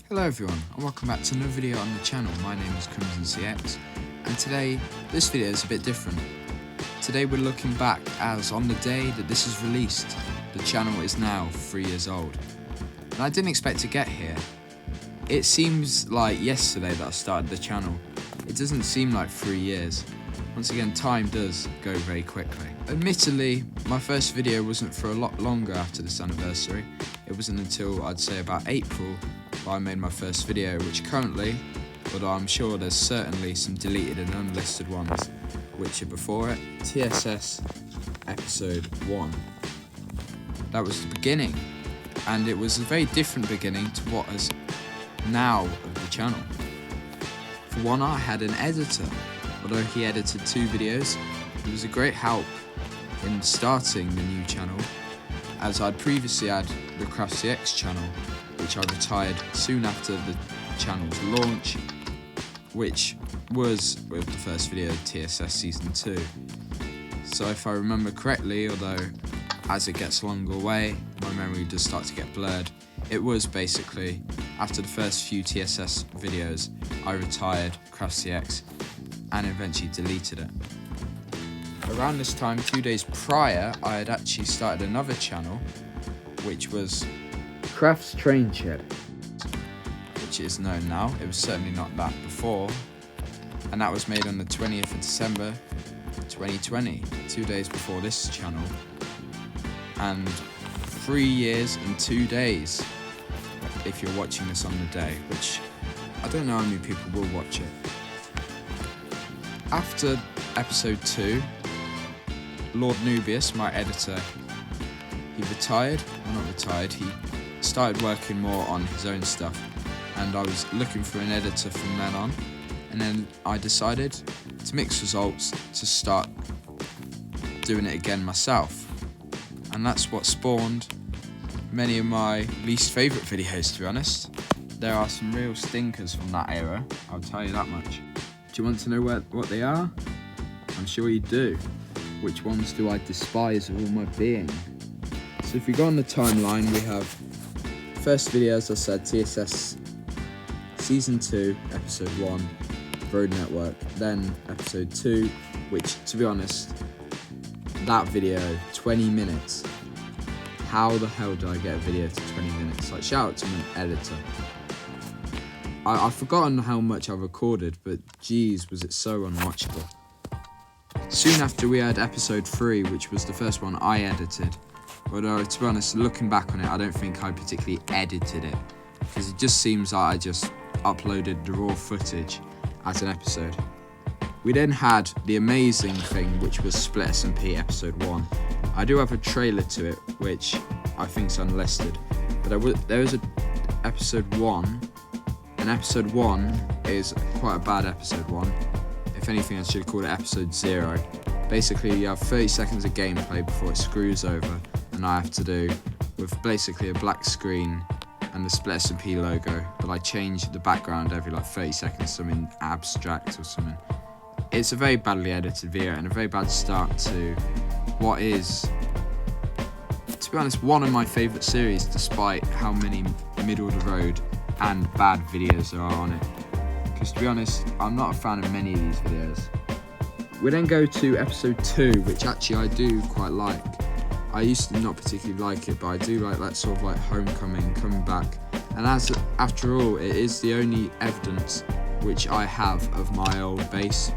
Hello everyone, and welcome back to another video on the channel. My name is CrimsonCX, and today, this video is a bit different. Today we're looking back as on the day that this is released, the channel is now 3 years old. And I didn't expect to get here. It seems like yesterday that I started the channel. It doesn't seem like 3 years. Once again, time does go very quickly. Admittedly, my first video wasn't for a lot longer after this anniversary. It wasn't until I'd say about April that I made my first video, which currently, although I'm sure there's certainly some deleted and unlisted ones which are before it, TSS episode 1. That was the beginning, and it was a very different beginning to what is now of the channel. For one, I had an editor. Although he edited 2 videos, he was a great help in starting the new channel, as I'd previously had TheCraftCX channel, which I retired soon after the channel's launch, which was with the first video of TSS Season 2. So if I remember correctly, although as it gets longer away, my memory does start to get blurred, it was basically after the first few TSS videos, I retired TheCraftCX and eventually deleted it. Around this time, 2 days prior, I had actually started another channel, which was Crafts Train Shed, which is known now. It was certainly not that before, and that was made on the 20th of December 2020, 2 days before this channel, and 3 years and 2 days if you're watching this on the day, which I don't know how many people will watch it. After episode 2, Lord Nubius, my editor, he retired, well not retired, he started working more on his own stuff, and I was looking for an editor from then on, and then I decided to mix results to start doing it again myself, and that's what spawned many of my least favourite videos, to be honest. There are some real stinkers from that era, I'll tell you that much. Do you want to know what they are? I'm sure you do. Which ones do I despise with all my being? So if we go on the timeline, we have first video, as I said, TSS Season 2, Episode 1, Road Network. Then Episode 2, which, to be honest, that video, 20 minutes. How the hell did I get a video to 20 minutes? Like, shout out to my editor. I've forgotten how much I recorded, but geez, was it so unwatchable. Soon after we had episode 3, which was the first one I edited. Although, to be honest, looking back on it, I don't think I particularly edited it, because it just seems like I just uploaded the raw footage as an episode. We then had the amazing thing, which was Split SMP episode 1. I do have a trailer to it, which I think is unlisted, but there was a episode 1. And episode 1 is quite a bad episode 1. If anything, I should call it episode 0. Basically, you have 30 seconds of gameplay before it screws over, and I have to do with basically a black screen and the Split SMP logo, but I change the background every like 30 seconds, something abstract or something. It's a very badly edited video and a very bad start to what is, to be honest, one of my favourite series, despite how many middle of the road and bad videos there are on it, because to be honest, I'm not a fan of many of these videos. We then go to episode 2, which actually I do quite like. I used to not particularly like it, but I do like that sort of like homecoming, coming back, and after all, it is the only evidence which I have of my old base,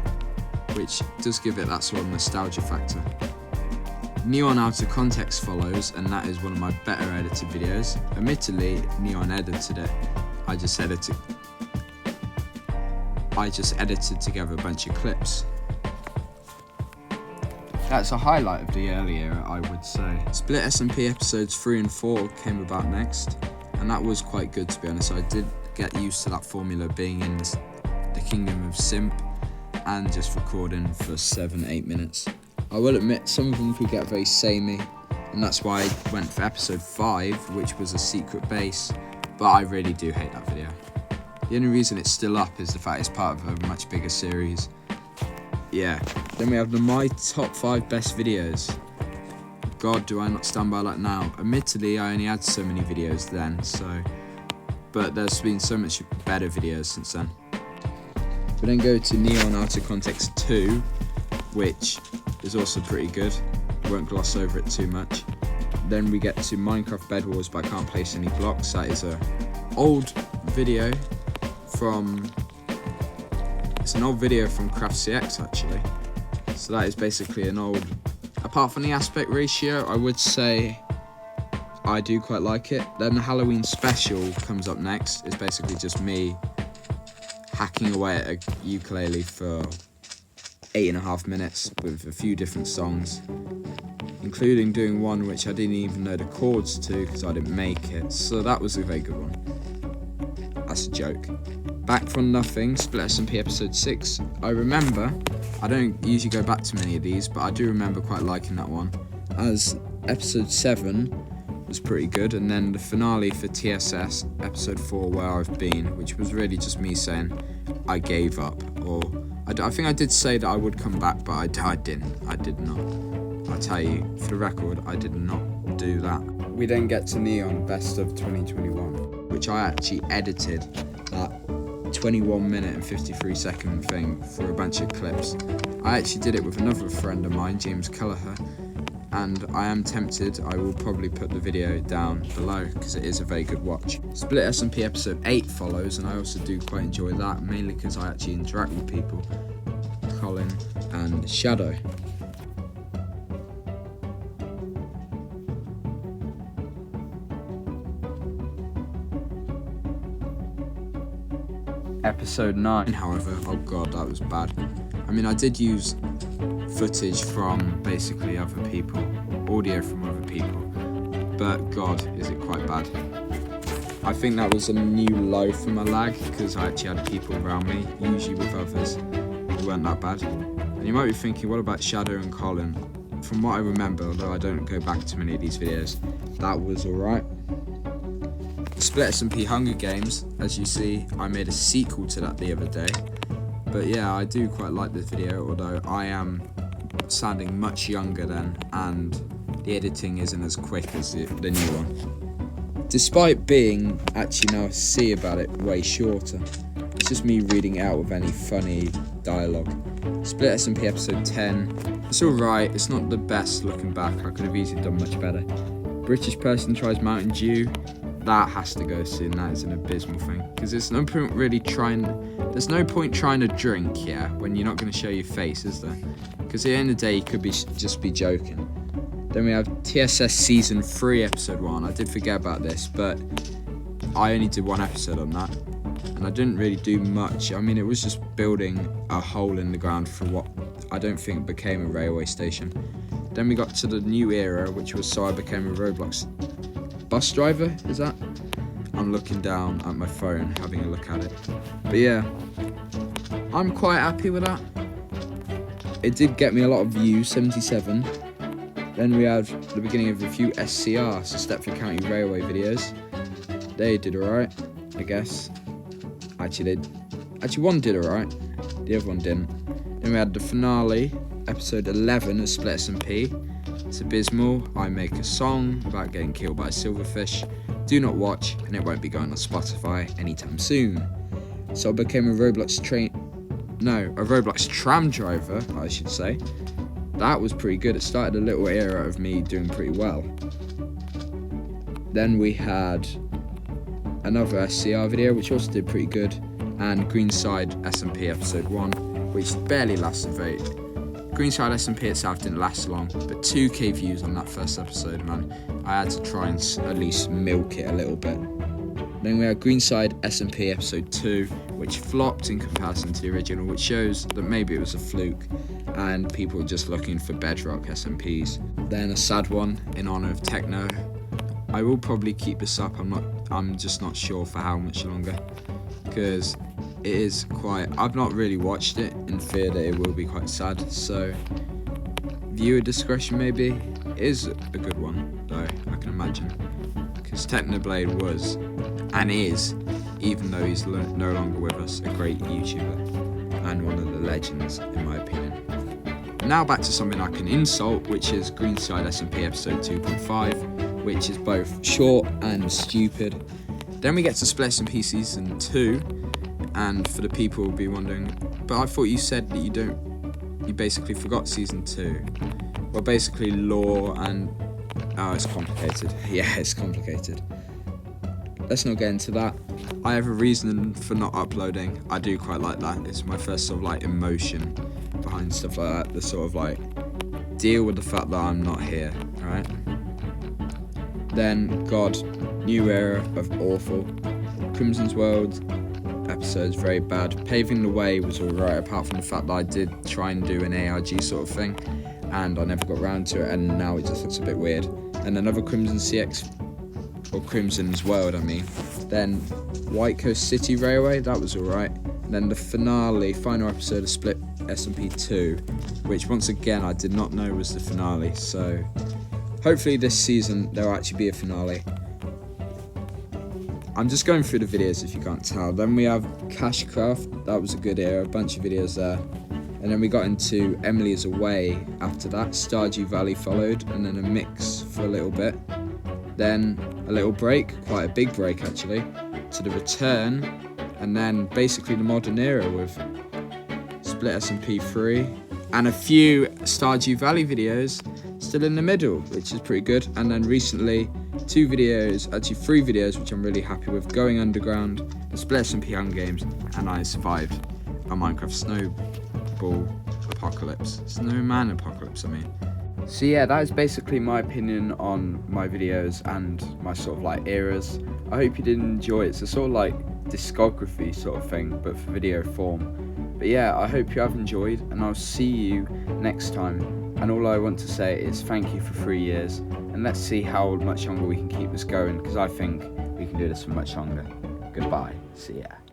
which does give it that sort of nostalgia factor. Neon Out of Context follows, and that is one of my better edited videos. Admittedly, Neon edited it. I just edited together a bunch of clips. That's a highlight of the early era, I would say. Split SMP episodes 3 and 4 came about next, and that was quite good, to be honest. I did get used to that formula, being in the kingdom of simp and just recording for 7-8 minutes. I will admit, some of them could get very samey, and that's why I went for episode 5, which was a secret base, but I really do hate that video. The only reason it's still up is the fact it's part of a much bigger series. Yeah. Then we have my top 5 best videos. God, do I not stand by that now. Admittedly, I only had so many videos then, so but there's been so much better videos since then. We then go to Neon Out of Context 2, which is also pretty good. I won't gloss over it too much. Then we get to Minecraft Bed Wars, but I can't place any blocks. That is old video from, it's an old video from TheCraftCX actually. So that is basically an old, apart from the aspect ratio, I would say I do quite like it. Then the Halloween special comes up next. It's basically just me hacking away at a ukulele for 8.5 minutes with a few different songs, including doing one which I didn't even know the chords to because I didn't make it. So that was a very good one. That's a joke. Back from Nothing, Split SMP episode 6. I remember, I don't usually go back to many of these, but I do remember quite liking that one, as episode 7 was pretty good, and then the finale for TSS, episode 4, Where I've Been, which was really just me saying I gave up, or I think I did say that I would come back, but I didn't. I did not. I'll tell you, for the record, I did not do that. We then get to Neon Best of 2021, which I actually edited that 21 minute and 53 second thing for a bunch of clips. I actually did it with another friend of mine, James Kelleher, and I am tempted, I will probably put the video down below because it is a very good watch. Split SMP episode 8 follows, and I also do quite enjoy that, mainly because I actually interact with people, Colin and Shadow. Episode 9, however, oh god, that was bad. I mean, I did use footage from basically other people, audio from other people, but god, is it quite bad. I think that was a new low for my lag because I actually had people around me, usually with others who weren't that bad. And you might be thinking, what about Shadow and Colin? From what I remember, although I don't go back to many of these videos, that was alright. Split SMP Hunger Games, as you see, I made a sequel to that the other day. But yeah, I do quite like this video, although I am sounding much younger then, and the editing isn't as quick as the new one. Despite being, actually now I see about it, way shorter. It's just me reading it out with any funny dialogue. Split SMP episode 10. It's alright, it's not the best looking back, I could have easily done much better. British person tries Mountain Dew. That has to go soon. That is an abysmal thing, because there's no point really trying to drink, yeah, when you're not going to show your face, is there? Because at the end of the day you could just be joking. Then we have TSS season 3 episode 1. I did forget about this, but I only did one episode on that, and I didn't really do much. I mean, it was just building a hole in the ground for what I don't think became a railway station. Then we got to the new era, which was So I Became a Roblox Bus Driver, is that? I'm looking down at my phone, having a look at it. But yeah, I'm quite happy with that. It did get me a lot of views, 77. Then we had the beginning of a few SCR, so Stepford County Railway videos. They did alright, I guess. Actually, one did alright, the other one didn't. Then we had the finale, episode 11 of Split SMP. It's abysmal. I make a song about getting killed by a silverfish. Do not watch, and it won't be going on Spotify anytime soon. So I became a Roblox tram driver, I should say. That was pretty good. It started a little era of me doing pretty well. Then we had another SCR video, which also did pretty good, and Greenside SMP episode 1, which barely lasted very. Greenside SMP itself didn't last long, but 2k views on that first episode, man. I had to try and at least milk it a little bit. Then we had Greenside SMP episode 2, which flopped in comparison to the original, which shows that maybe it was a fluke and people were just looking for Bedrock SMPs. Then a sad one in honour of Techno. I will probably keep this up, I'm just not sure for how much longer, because it is quite, I've not really watched it in fear that it will be quite sad, so viewer discretion maybe. It is a good one though, I can imagine, because Technoblade was, and is, even though he's no longer with us, a great YouTuber and one of the legends in my opinion. Now back to something I can insult, which is Greenside SMP episode 2.5, which is both short and stupid. Then we get to Split SMP Season 2, and for the people who'll be wondering, but I thought you said that you basically forgot Season 2. Well, basically lore and, oh, it's complicated. Yeah, it's complicated. Let's not get into that. I have a reason for not uploading. I do quite like that. It's my first sort of like emotion behind stuff like that. The sort of like deal with the fact that I'm not here, alright? Then, God, new era of awful. Crimson's World episode's very bad. Paving the Way was alright, apart from the fact that I did try and do an ARG sort of thing, and I never got around to it, and now it just looks a bit weird. And another CrimsonCX, or Crimson's World, I mean. Then White Coast City Railway, that was alright. And then the final episode of Split SMP 2, which once again I did not know was the finale, so hopefully this season there'll actually be a finale. I'm just going through the videos if you can't tell. Then we have Cashcraft, that was a good era, a bunch of videos there. And then we got into Emily is Away after that. Stardew Valley followed, and then a mix for a little bit. Then a little break, quite a big break actually, to the return, and then basically the modern era with Split SMP 3, and a few Stardew Valley videos still in the middle, which is pretty good. And then recently, 3 videos, which I'm really happy with, Going Underground, the Split SMP Hunger Games, and I survived a Minecraft Snowman apocalypse, I mean. So yeah, that is basically my opinion on my videos and my sort of like eras. I hope you did enjoy it. It's a sort of like discography sort of thing, but for video form. But yeah, I hope you have enjoyed, and I'll see you next time. And all I want to say is thank you for 3 years, and let's see how much longer we can keep this going, because I think we can do this for much longer. Goodbye. See ya.